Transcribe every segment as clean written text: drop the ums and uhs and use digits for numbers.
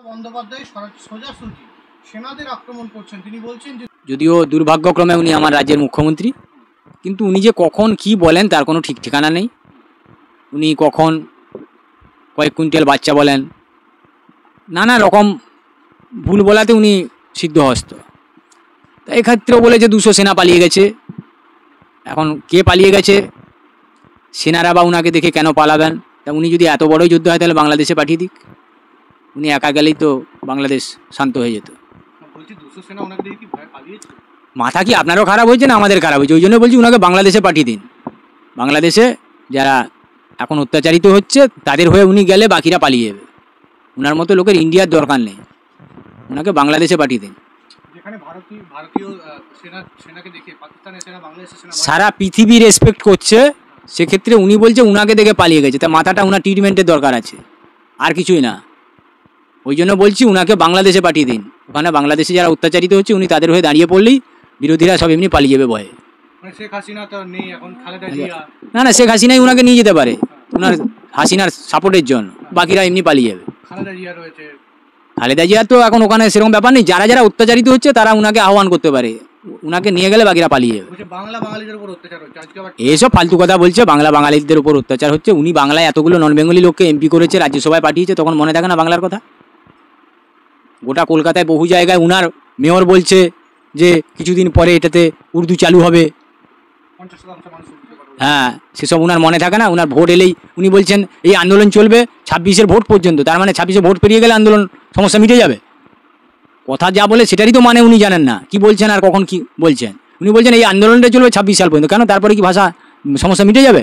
বন্দ্যোপাধ্যায় সোজাসুজি সেনাদের আক্রমণ করছেন। তিনি বলছেন যে যদিও দুর্ভাগ্যক্রমে উনি আমার রাজ্যের মুখ্যমন্ত্রী, কিন্তু উনি যে কখন কি বলেন তার কোনো ঠিক ঠিকানা নেই। উনি কখন কয়েক কুইন্টাল বাচ্চা বলেন, নানা রকম ভুল বলাতে উনি সিদ্ধহস্ত। তা এক্ষেত্রেও বলে যে 200 সেনা পালিয়ে গেছে। এখন কে পালিয়ে গেছে, সেনারা বা উনাকে দেখে কেন পালাবেন? তা উনি যদি এত বড়ই যুদ্ধ হয় তাহলে বাংলাদেশে পাঠিয়ে দিক। উনি একা গেলেই তো বাংলাদেশ শান্ত হয়ে যেত। বলছি 200 সেনা ওনাকে দেখে কি ভয় পালিয়েছে? মাথা কি আপনারও খারাপ হয়েছে না আমাদের খারাপ হয়েছে? ওই জন্য বলছি উনাকে বাংলাদেশে পাঠিয়ে দিন। বাংলাদেশে যারা এখন অত্যাচারিত হচ্ছে তাদের হয়ে উনি গেলে বাকিরা পালিয়ে যাবে। উনার মতো লোকের ইন্ডিয়ার দরকার নেই, উনাকে বাংলাদেশে পাঠিয়ে দিন। যেখানে ভারতীয় সেনাকে দেখে পাকিস্তানের সেনা বাংলাদেশের সেনা সারা পৃথিবী রেসপেক্ট করছে, সেক্ষেত্রে উনি বলছে উনাকে দেখে পালিয়ে গেছে। তা মাথাটা উনার ট্রিটমেন্টের দরকার আছে, আর কিছুই না। ওই জন্য বলছি উনাকে বাংলাদেশে পাঠিয়ে দিন। ওখানে বাংলাদেশে যারা অত্যাচারিত হচ্ছে উনি তাদের হয়ে দাঁড়িয়ে পড়লেই বিরোধীরা সব এমনি পালিয়ে যাবে ভয়ে। মানে শেখ হাসিনা তো নেই এখন, খালেদা জিয়া। না, শেখ হাসিনাই উনাকে নিয়ে যেতে পারে উনার হাসিনার সাপোর্টের জন্য, বাকিরা এমনি পালিয়ে যাবে। খালেদা জিয়া রয়েছে, খালেদা জিয়া তো এখন ওখানে সেরকম ব্যাপার নেই। যারা যারা অত্যাচারিত হচ্ছে তারা উনাকে আহ্বান করতে পারে, উনাকে নিয়ে গেলে বাকিরা পালিয়ে যাবে। বাংলা বাঙালিদের উপর অত্যাচার হচ্ছে আজকে আবার এইসব ফালতু কথা বলছে, বাংলা বাঙালিদের উপর অত্যাচার হচ্ছে। উনি বাংলায় এতগুলো নন বেঙ্গলি লোককে এমপি করেছে, রাজ্যসভায় পাঠিয়েছে, তখন মনে থাকে না বাংলার কথা? গোটা কলকাতায় বহু জায়গায় উনার মেয়র বলছে যে কিছুদিন পরে এটাতে উর্দু চালু হবে। 50% মানুষ উঠতে পারবে। হ্যাঁ, সেসব উনার মনে থাকে না? উনার ভোট এলেই উনি বলছেন এই আন্দোলন চলবে 26-এর ভোট পর্যন্ত। তার মানে 26-এ ভোট পেরিয়ে গেলে আন্দোলন সমস্যা মিটে যাবে। কথা যা বলে সেটারই তো মানে উনি জানেন না, কি বলছেন আর কখন কি বলছেন। উনি বলছেন এই আন্দোলনটা চলবে 26 সাল পর্যন্ত। কেন? তারপরে কি ভাষা সমস্যা মিটে যাবে?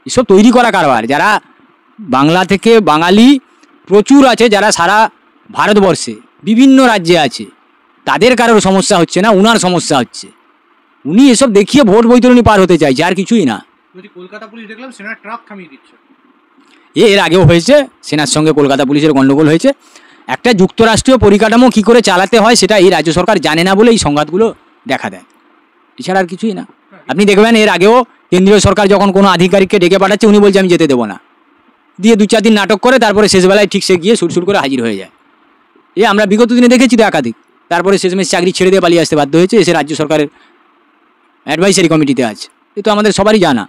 এসব তৈরি করা কারবার। যারা বাংলা থেকে বাঙালি প্রচুর আছে, যারা সারা ভারতবর্ষে বিভিন্ন রাজ্যে আছে, তাদের কারোর সমস্যা হচ্ছে না, উনার সমস্যা হচ্ছে। উনি এসব দেখিয়ে ভোট বৈতরণী পার হতে চাইছে, আর কিছুই না। যদি কলকাতা পুলিশ দেখলাম সেনার ট্রাক থামিয়ে দিচ্ছে। এর আগেও হয়েছে, সেনার সঙ্গে কলকাতা পুলিশের গণ্ডগোল হয়েছে। একটা যুক্তরাষ্ট্রীয় পরিকাঠামো কী করে চালাতে হয় সেটা এই রাজ্য সরকার জানে না বলে এই সংঘাতগুলো দেখা দেয়, এছাড়া আর কিছুই না। আপনি দেখবেন এর আগেও কেন্দ্রীয় সরকার যখন কোনো আধিকারিককে ডেকে পাঠাচ্ছে উনি বলছে আমি যেতে দেবো না, দিয়ে 2-4 দিন নাটক করে তারপরে শেষবেলায় ঠিক সে গিয়ে সুরসুর করে হাজির হয়ে যায়। আমরা বিগত দিনে দেখেছি তো একাধিক। তারপরে শেষমেশ চাকরি ছেড়ে দিয়ে পালিয়ে আসতে বাধ্য হয়েছে, এসে রাজ্য সরকারের অ্যাডভাইসারি কমিটিতে আছে। এ তো আমাদের সবারই জানা।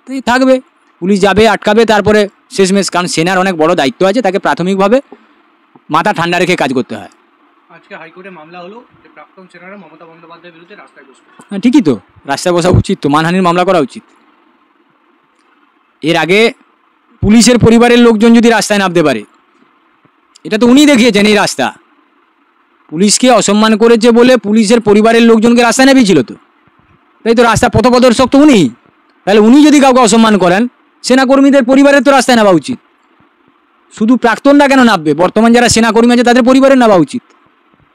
তো থাকবে, পুলিশ যাবে, আটকাবে, তারপরে শেষমেশ, কারণ সেনার অনেক বড় দায়িত্ব আছে, তাকে প্রাথমিকভাবে মাথা ঠান্ডা রেখে কাজ করতে হয়। আজকে হাইকোর্টে মামলা হলো যে প্রাক্তন সেনারা মমতা বন্দ্যোপাধ্যায়ের বিরুদ্ধে রাস্তায় বসবে। হ্যাঁ, ঠিকই তো, রাস্তায় বসা উচিত তো, মানহানির মামলা করা উচিত। এর আগে পুলিশের পরিবারের লোকজন যদি রাস্তায় নামতে পারে, এটা তো উনি দেখিয়েছেন। এই রাস্তা পুলিশকে অসম্মান করেছে বলে পুলিশের পরিবারের লোকজনকে রাস্তায় নামিয়েছিল তো, তাই তো রাস্তা পথপ্রদর্শক তো উনি। তাহলে উনি যদি কাউকে অসম্মান করেন, সেনাকর্মীদের পরিবারের তো রাস্তায় নামা উচিত। শুধু প্রাক্তনরা কেন নামবে? বর্তমান যারা সেনাকর্মী আছে তাদের পরিবারের নামা উচিত,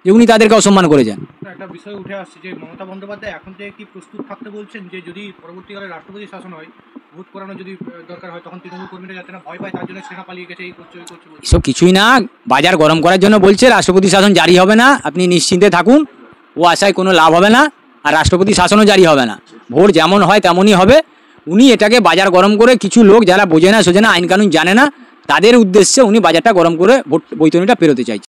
যে উনি তাদেরকে অসম্মান করেছেন। একটা বিষয় উঠে আসছে যে মমতা বন্দ্যোপাধ্যায় এখন থেকে কি প্রস্তুত থাকতে বলছেন যে যদি পরবর্তীকালে রাষ্ট্রপতি শাসন হয়, ভোট করানো যদি দরকার হয়, তখন তৃণমূল কর্মীরা যাতে না ভয় পায় তার জন্য সেনা পালিয়ে গেছে, এই করছে ওই করছে বলছে। এসব কিছুই না, বাজার গরম করার জন্য বলছে। রাষ্ট্রপতি শাসন জারি হবে না, আপনি নিশ্চিন্তে থাকুন, ও আশায় কোনো লাভ হবে না। আর রাষ্ট্রপতি শাসনও জারি হবে না, ভোট যেমন হয় তেমনই হবে। উনি এটাকে বাজার গরম করে কিছু লোক যারা বোঝে না সোজে না, আইন কানুন জানে না, তাদের উদ্দেশ্যে উনি বাজারটা গরম করে ভোট বৈতরণীটা পেরোতে চাইছেন।